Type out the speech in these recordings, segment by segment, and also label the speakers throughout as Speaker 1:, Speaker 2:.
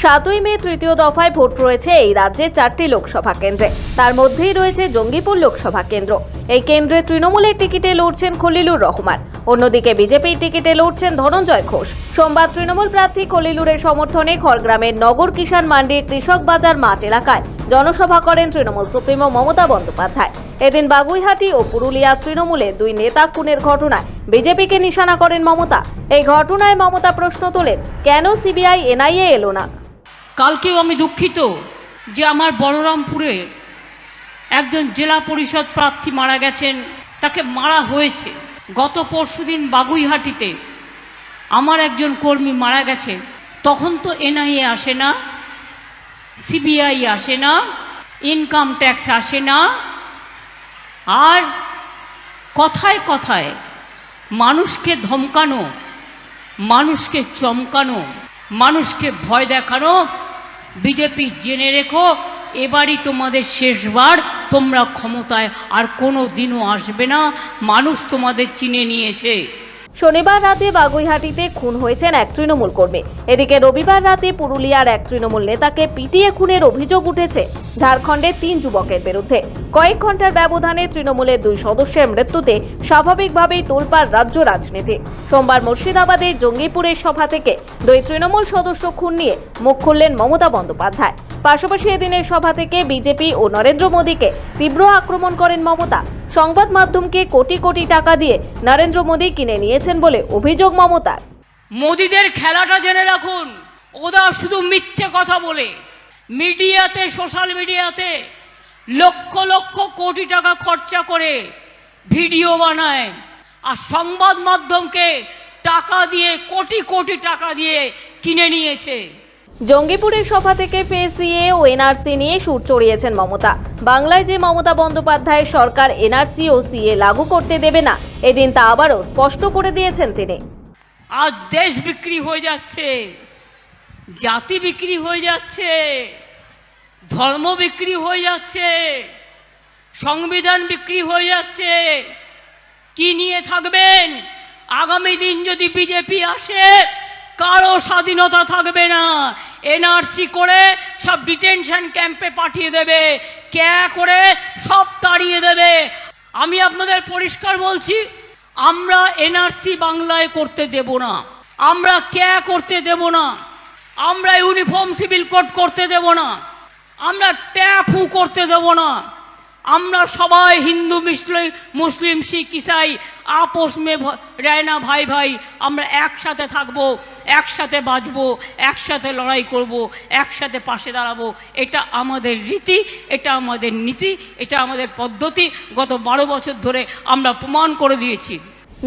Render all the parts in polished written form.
Speaker 1: 7ই মে তৃতীয় দফায় ভোট রয়েছে এই রাজ্যে 4টি লোকসভা কেন্দ্রে। তার মধ্যেই রয়েছে জঙ্গিপুর লোকসভা কেন্দ্র। এই কেন্দ্রে তৃণমূলের টিকিটে লড়ছেন খলিলুর রহমান, অন্যদিকে বিজেপির টিকিটে লড়ছেন ধনঞ্জয় ঘোষ। সোমবার তৃণমূল প্রার্থী খলিলুরের সমর্থনে খড়গ্রামের নগর কিষাণ মান্ডির কৃষক বাজার মাঠ এলাকায় জনসভা করেন তৃণমূল সুপ্রিমো মমতা বন্দ্যোপাধ্যায়। এদিন বাগুইহাটি ও পুরুলিয়া তৃণমূলের দুই নেতা খুনের ঘটনায় বিজেপিকে নিশানা করেন মমতা। এই ঘটনায় মমতা প্রশ্ন তোলেন, কেন সিবিআই এনআইএ এলো না?
Speaker 2: কালকেও আমি দুঃখিত যে আমার বলরামপুরে একজন জেলা পরিষদ প্রার্থী মারা গেছেন, তাকে মারা হয়েছে। গত পরশুদিন বাগুইহাটিতে আমার একজন কর্মী মারা গেছে। তখন তো এনআইএ আসে না, সিবিআই আসে না, ইনকাম ট্যাক্স আসে না, আর কথায় কথায় মানুষকে ধমকানো, মানুষকে চমকানো, মানুষকে ভয় দেখানো। বিজেপি জেনে রেখো, এবারই তোমাদের শেষবার, তোমরা ক্ষমতায় আর কোনো দিনও আসবে না। মানুষ তোমাদের চিনে নিয়েছে।
Speaker 1: শনিবার রাতে বাগুইহাটিতে খুন হয়েছেন এক তৃণমূল কর্মী। এদিকে রবিবার রাতে পুরুলিয়ার এক তৃণমূল নেতাকে পিটিয়ে খুনের অভিযোগ উঠেছে ঝাড়খণ্ডের 3 যুবকের বিরুদ্ধে। কয়েক ঘন্টার ব্যবধানে তৃণমূলের 2 সদস্যের মৃত্যুতে স্বাভাবিকভাবেই তোলপাড় রাজ্য রাজনীতি। সোমবার মুর্শিদাবাদের জঙ্গিপুরের সভা থেকে 2 তৃণমূল সদস্য খুন নিয়ে মুখ খুললেন মমতা বন্দ্যোপাধ্যায়। পাশাপাশি এদিনের সভা থেকে বিজেপি ও নরেন্দ্র মোদীকে তীব্র আক্রমণ করেন মমতা। সংবাদ মাধ্যমকে কোটি কোটি টাকা দিয়ে নরেন্দ্র মোদী কিনে নিয়েছেন বলে অভিযোগ মমতার।
Speaker 2: মোদীদের খেলাটা জেনে রাখুন, ওরা শুধু মিথ্যে কথা বলে মিডিয়াতে, সোশ্যাল মিডিয়াতে লক্ষ লক্ষ কোটি টাকা খরচা করে ভিডিও বানায়, আর সংবাদ মাধ্যমকে টাকা দিয়ে, কোটি কোটি টাকা দিয়ে কিনে নিয়েছে।
Speaker 1: জঙ্গিপুরের সভা থেকে ফের সিএ ও এনআরসি নিয়ে সুর চড়িয়েছেন মমতা। বাংলায় যে মমতা বন্দ্যোপাধ্যায়ের সরকার এনআরসি ও সিএ লাগু করতে দেবে না, এদিন তা আবারও স্পষ্ট করে দিয়েছেন তিনি।
Speaker 2: আজ দেশ বিক্রি হয়ে যাচ্ছে, জাতি বিক্রি হয়ে যাচ্ছে, ধর্ম বিক্রি হয়ে যাচ্ছে, সংবিধান বিক্রি হয়ে যাচ্ছে। কি নিয়ে থাকবেন? আগামী দিন যদি বিজেপি আসে, কারো স্বাধীনতা থাকবে না। এনআরসি করে সব ডিটেনশন ক্যাম্পে পাঠিয়ে দেবে, করে সব তাড়িয়ে দেবে। আমি আপনাদের পরিষ্কার বলছি, আমরা এনআরসি বাংলায় করতে দেব না, আমরা করতে দেব না, আমরা ইউনিফর্ম সিভিল কোড করতে দেব না, আমরা ট্যাফু করতে দেব না। আমরা সবাই হিন্দু, মুসলিম, শিখ, ইসাই আপোষ মে রায়না, ভাই ভাই, আমরা একসাথে থাকবো, একসাথে বাঁচবো, একসাথে লড়াই করব, একসাথে পাশে দাঁড়াবো। এটা আমাদের রীতি, এটা আমাদের নীতি, এটা আমাদের পদ্ধতি। গত 12 বছর ধরে আমরা প্রমাণ করে দিয়েছি।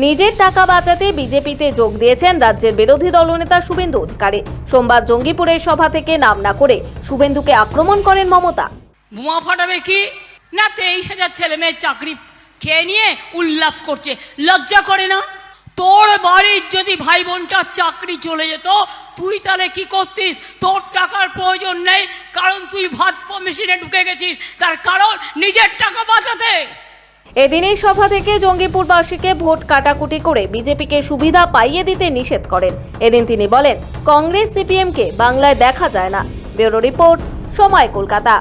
Speaker 1: নিজের টাকা বাঁচাতে বিজেপিতে যোগ দিয়েছেন রাজ্যের বিরোধী দলনেতা শুভেন্দু অধিকারী। সোমবার জঙ্গিপুরের সভা থেকে নাম না করে শুভেন্দুকে আক্রমণ করেন মমতা।
Speaker 2: বোমা ফাটাবে কি না? 23,000 ছেলে মেয়ের চাকরি খেয়ে নিয়ে উল্লাস করছে, লজ্জা করে না? তোর বাড়ির যদি ভাই বোনটার চাকরি চলে যেত, তুই তাহলে কি করতিস? তোর টাকার প্রয়োজন নেই, কারণ তুই ভাত মেশিনে ঢুকে গেছিস, তার কারণ নিজের টাকা বাঁচাতে।
Speaker 1: এদিনের সভা থেকে জঙ্গিপুরবাসীকে ভোট কাটাকুটি করে বিজেপিকে সুবিধা পাইয়ে দিতে নিষেধ করেন। এদিন তিনি বলেন, কংগ্রেস সিপিএমকে বাংলায় দেখা যায় না। ব্যুরো রিপোর্ট, সময়, কলকাতা।